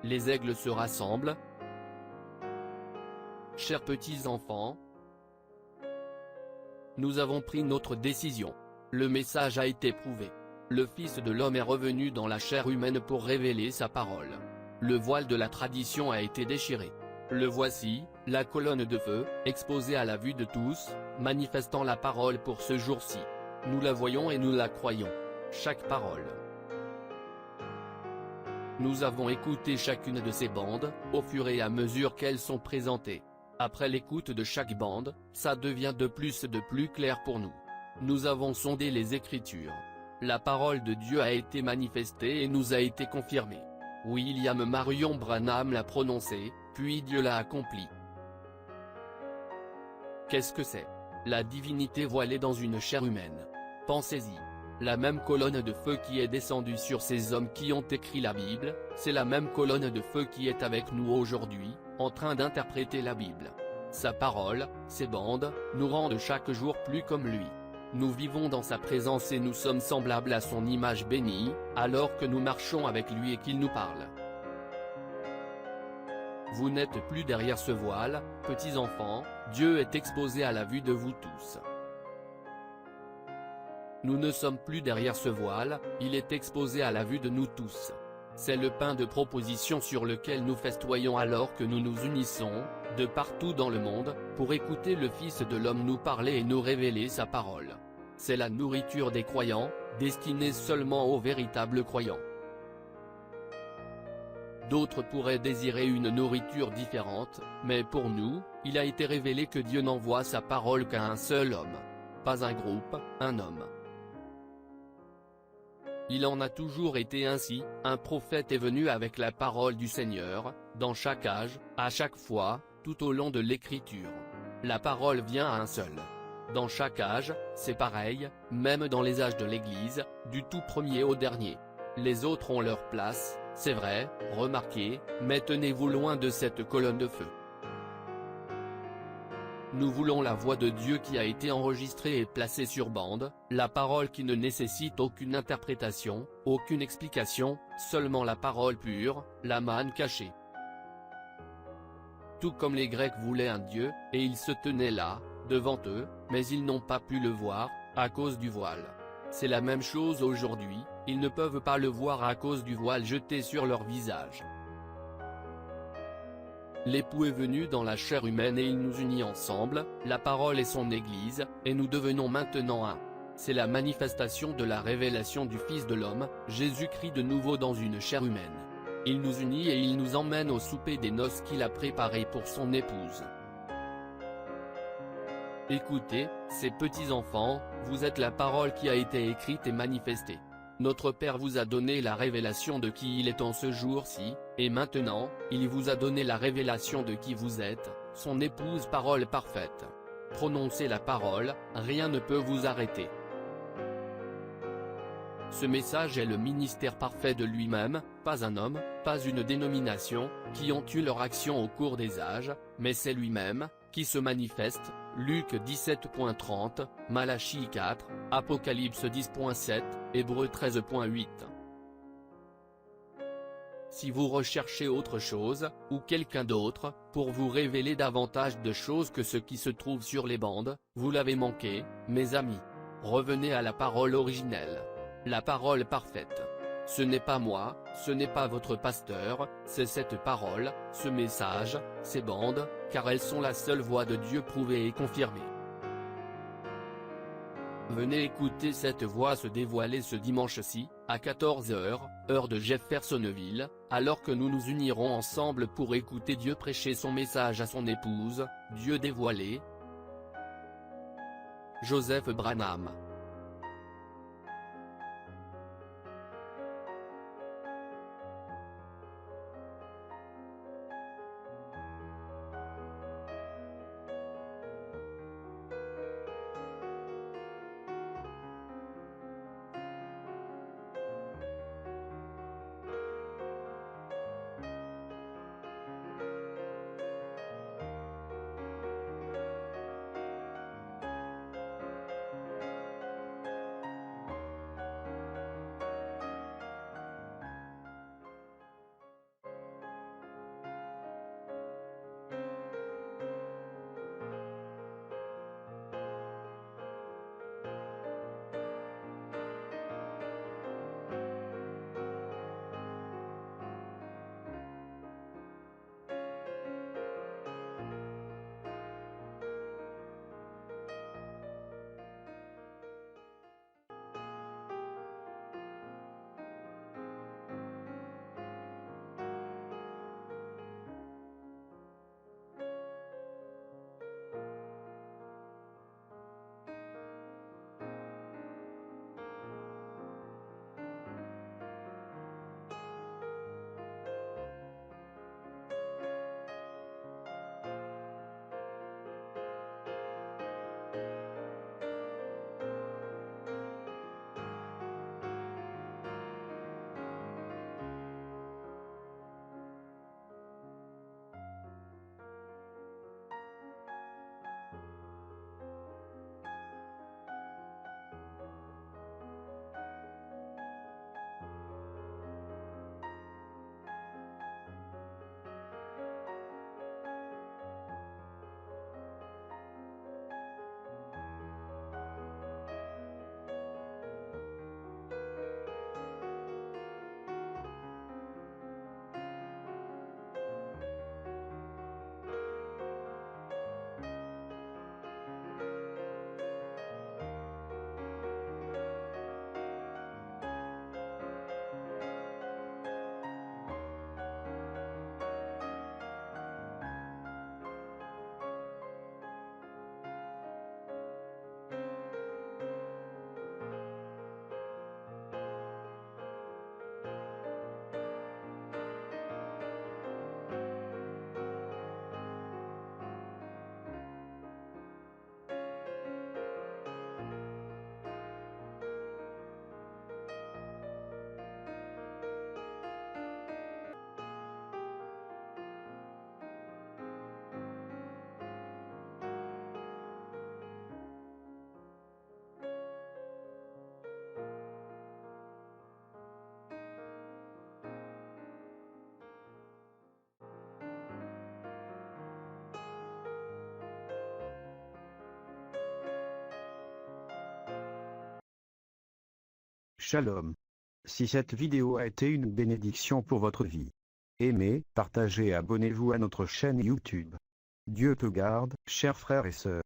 Les aigles se rassemblent. Chers petits enfants, nous avons pris notre décision. Le message a été prouvé. Le Fils de l'homme est revenu dans la chair humaine pour révéler sa parole. Le voile de la tradition a été déchiré. Le voici, la colonne de feu, exposée à la vue de tous, manifestant la parole pour ce jour-ci. Nous la voyons et nous la croyons. Chaque parole. Nous avons écouté chacune de ces bandes, au fur et à mesure qu'elles sont présentées. Après l'écoute de chaque bande, ça devient de plus clair pour nous. Nous avons sondé les Écritures. La parole de Dieu a été manifestée et nous a été confirmée. William Marion Branham l'a prononcée, puis Dieu l'a accompli. Qu'est-ce que c'est? La divinité voilée dans une chair humaine. Pensez-y. La même colonne de feu qui est descendue sur ces hommes qui ont écrit la Bible, c'est la même colonne de feu qui est avec nous aujourd'hui, en train d'interpréter la Bible. Sa parole, ses bandes, nous rendent chaque jour plus comme lui. Nous vivons dans sa présence et nous sommes semblables à son image bénie, alors que nous marchons avec lui et qu'il nous parle. Vous n'êtes plus derrière ce voile, petits enfants, Dieu est exposé à la vue de vous tous. Nous ne sommes plus derrière ce voile, il est exposé à la vue de nous tous. C'est le pain de proposition sur lequel nous festoyons alors que nous nous unissons, de partout dans le monde, pour écouter le Fils de l'homme nous parler et nous révéler sa parole. C'est la nourriture des croyants, destinée seulement aux véritables croyants. D'autres pourraient désirer une nourriture différente, mais pour nous, il a été révélé que Dieu n'envoie sa parole qu'à un seul homme. Pas un groupe, un homme. Il en a toujours été ainsi, un prophète est venu avec la parole du Seigneur, dans chaque âge, à chaque fois, tout au long de l'Écriture. La parole vient à un seul. Dans chaque âge, c'est pareil, même dans les âges de l'Église, du tout premier au dernier. Les autres ont leur place, c'est vrai, remarquez, mais tenez-vous loin de cette colonne de feu. Nous voulons la voix de Dieu qui a été enregistrée et placée sur bande, la parole qui ne nécessite aucune interprétation, aucune explication, seulement la parole pure, la manne cachée. Tout comme les Grecs voulaient un Dieu, et ils se tenaient là, devant eux, mais ils n'ont pas pu le voir, à cause du voile. C'est la même chose aujourd'hui, ils ne peuvent pas le voir à cause du voile jeté sur leur visage. L'époux est venu dans la chair humaine et il nous unit ensemble, la parole et son Église, et nous devenons maintenant un. C'est la manifestation de la révélation du Fils de l'homme, Jésus-Christ de nouveau dans une chair humaine. Il nous unit et il nous emmène au souper des noces qu'il a préparé pour son épouse. Écoutez, ces petits enfants, vous êtes la parole qui a été écrite et manifestée. Notre Père vous a donné la révélation de qui il est en ce jour-ci, et maintenant, il vous a donné la révélation de qui vous êtes, son épouse parole parfaite. Prononcez la parole, rien ne peut vous arrêter. Ce message est le ministère parfait de lui-même, pas un homme, pas une dénomination, qui ont eu leur action au cours des âges, mais c'est lui-même, qui se manifeste, Luc 17.30, Malachie 4, Apocalypse 10.7, Hébreux 13.8. Si vous recherchez autre chose, ou quelqu'un d'autre, pour vous révéler davantage de choses que ce qui se trouve sur les bandes, vous l'avez manqué, mes amis. Revenez à la parole originelle. La parole parfaite. Ce n'est pas moi, ce n'est pas votre pasteur, c'est cette parole, ce message, ces bandes, car elles sont la seule voix de Dieu prouvée et confirmée. Venez écouter cette voix se dévoiler ce dimanche-ci, à 14 h, heure de Jeffersonville, alors que nous nous unirons ensemble pour écouter Dieu prêcher son message à son épouse, Dieu dévoilé. Joseph Branham. Shalom. Si cette vidéo a été une bénédiction pour votre vie, aimez, partagez et abonnez-vous à notre chaîne YouTube. Dieu te garde, chers frères et sœurs.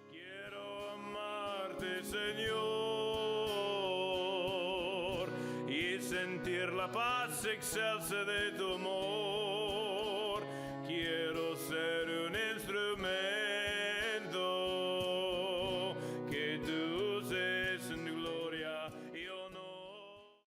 Quiero amarte, Señor, y sentir la paz excelsa de tu amor.